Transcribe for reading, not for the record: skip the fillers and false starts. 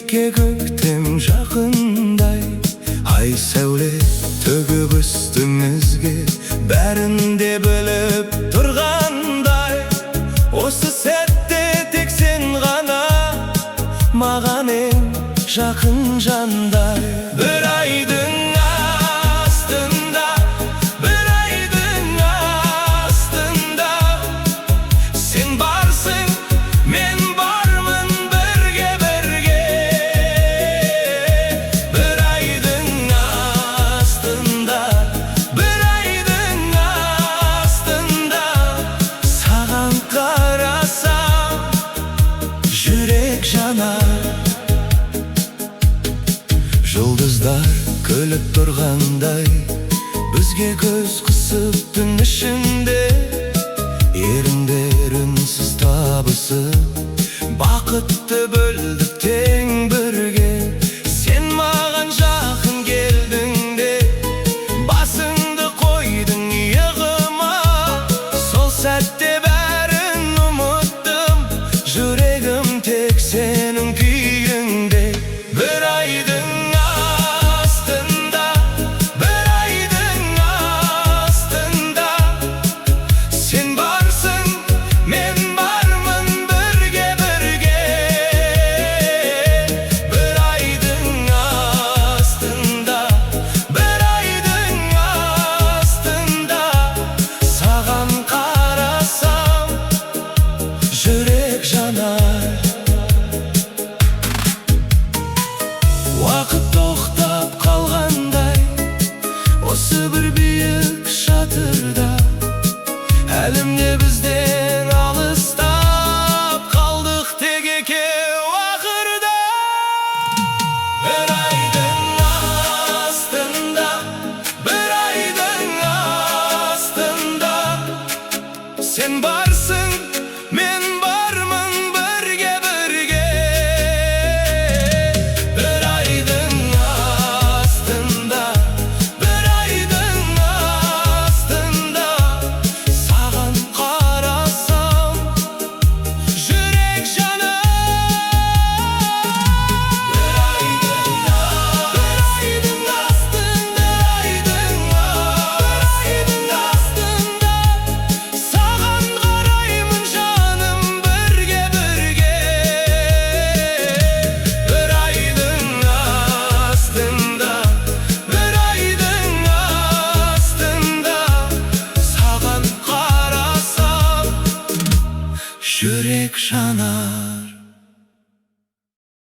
Бетке көктем жақындай, ай сәуле төгіп үстімізге, бәрінде біліп тұрғандай. Осы сәтте тек сен ғана маған ең жақын жандай. Бір айдың астында, бір айдың астында сен барсың, мен бармын бірге бірге. Бір айдың астында, бір айдың астында саған қарасам жүрек жанар. Жұлдыздар күліп тұрғандай, бізге көз қысып түн ішінде, еріндер үнсіз табысып, бақытты бөлдік тең бірге. Сен маған жақын келдің де, басыңды қойдың иығыма. Сол сәтте бәрін ұмыттым, жүрегім тек сенің күйіңде. Бір